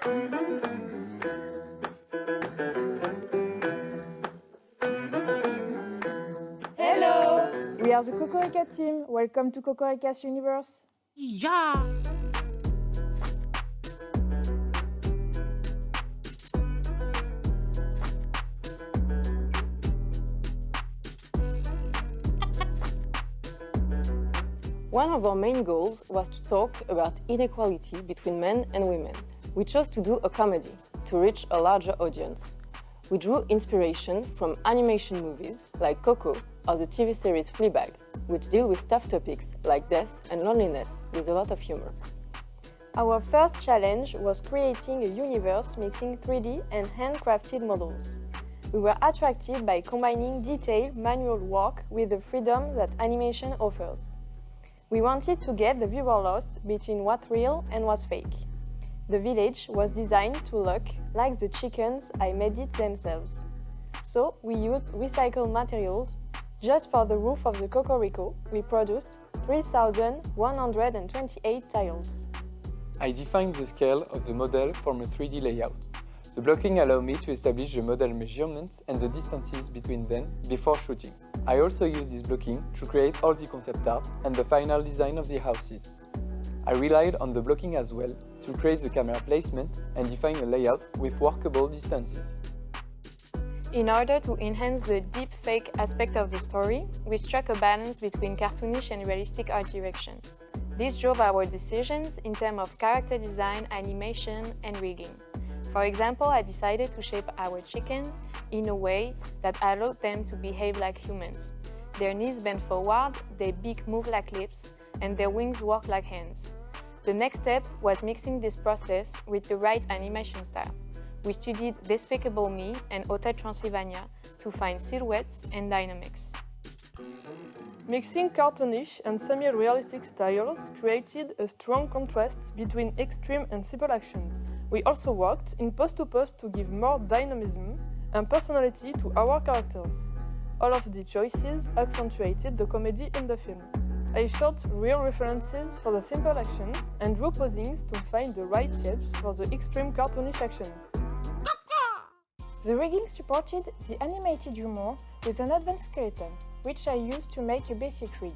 Hello! We are the COCORICA team. Welcome to COCORICA's universe. Yeah! One of our main goals was to talk about inequality between men and women. We chose to do a comedy to reach a larger audience. We drew inspiration from animation movies like Coco or the TV series Fleabag, which deal with tough topics like death and loneliness with a lot of humor. Our first challenge was creating a universe mixing 3D and handcrafted models. We were attracted by combining detailed manual work with the freedom that animation offers. We wanted to get the viewer lost between what's real and what's fake. The village was designed to look like the chickens I made it themselves. So we used recycled materials. Just for the roof of the COCORICA, we produced 3,128 tiles. I defined the scale of the model from a 3D layout. The blocking allowed me to establish the model measurements and the distances between them before shooting. I also used this blocking to create all the concept art and the final design of the houses. I relied on the blocking as well to create the camera placement and define a layout with workable distances. In order to enhance the deep fake aspect of the story, we struck a balance between cartoonish and realistic art direction. This drove our decisions in terms of character design, animation, and rigging. For example, I decided to shape our chickens in a way that allowed them to behave like humans. Their knees bend forward, their beak move like lips, and their wings work like hands. The next step was mixing this process with the right animation style. We studied Despicable Me and Hotel Transylvania to find silhouettes and dynamics. Mixing cartoonish and semi-realistic styles created a strong contrast between extreme and simple actions. We also worked in post-to-post to give more dynamism and personality to our characters. All of the choices accentuated the comedy in the film. I shot real references for the simple actions and drew posings to find the right shapes for the extreme cartoonish actions. The rigging supported the animated humor with an advanced skeleton, which I used to make a basic rig.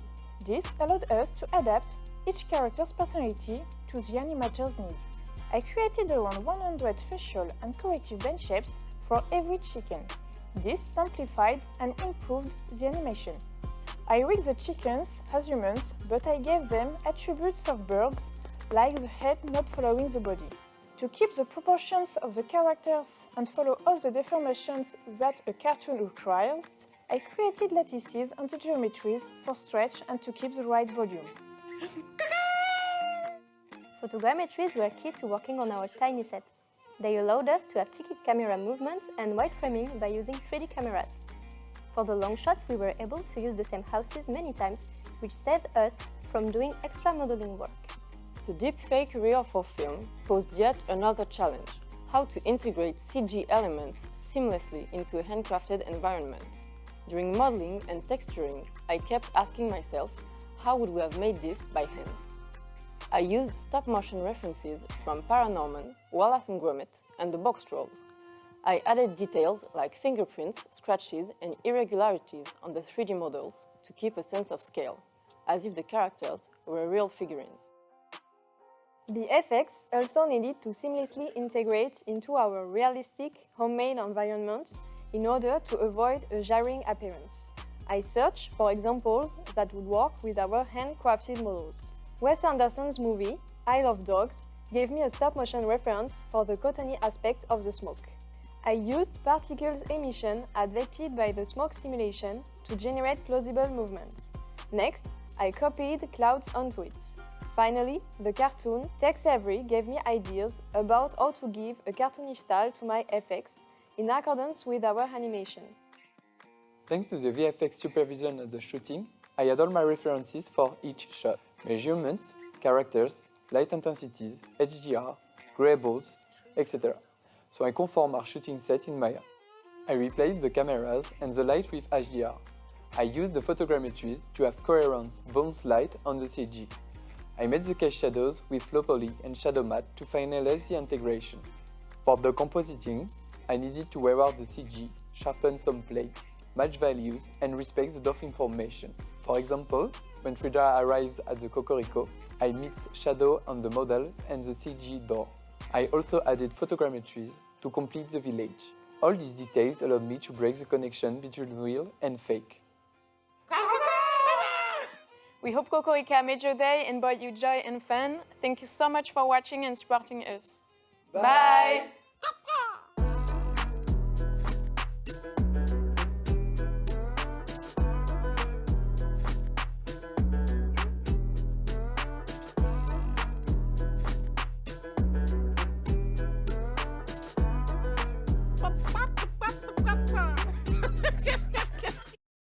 This allowed us to adapt each character's personality to the animator's needs. I created around 100 facial and corrective bend shapes for every chicken. This simplified and improved the animation. I rigged the chickens as humans, but I gave them attributes of birds, like the head not following the body. To keep the proportions of the characters and follow all the deformations that a cartoon requires, I created lattices and the geometries for stretch and to keep the right volume. Photogrammetries were key to working on our tiny set. They allowed us to have ticket camera movements and wide framing by using 3D cameras. For the long shots, we were able to use the same houses many times, which saved us from doing extra modeling work. The deepfake reel for film posed yet another challenge: how to integrate CG elements seamlessly into a handcrafted environment. During modeling and texturing, I kept asking myself, how would we have made this by hand? I used stop-motion references from Paranorman, Wallace & Gromit, and the box trolls. I added details like fingerprints, scratches, and irregularities on the 3D models to keep a sense of scale, as if the characters were real figurines. The effects also needed to seamlessly integrate into our realistic, homemade environments in order to avoid a jarring appearance. I searched for examples that would work with our handcrafted models. Wes Anderson's movie, I Love Dogs, gave me a stop-motion reference for the cottony aspect of the smoke. I used particles emission advected by the smoke simulation to generate plausible movements. Next, I copied clouds onto it. Finally, the cartoon Tex Avery gave me ideas about how to give a cartoonish style to my FX in accordance with our animation. Thanks to the VFX supervision of the shooting, I had all my references for each shot: measurements, characters, light intensities, HDR, grayables, etc. So I conformed our shooting set in Maya. I replayed the cameras and the light with HDR. I used the photogrammetries to have coherence bounce light on the CG. I made the case shadows with low poly and shadow matte to finalize the integration. For the compositing, I needed to wear out the CG, sharpen some plates, match values, and respect the depth information. For example, when Frida arrived at the COCORICA, I mixed shadow on the model and the CG door. I also added photogrammetry to complete the village. All these details allowed me to break the connection between real and fake. We hope COCORICA made your day and brought you joy and fun. Thank you so much for watching and supporting us. Bye. Bye.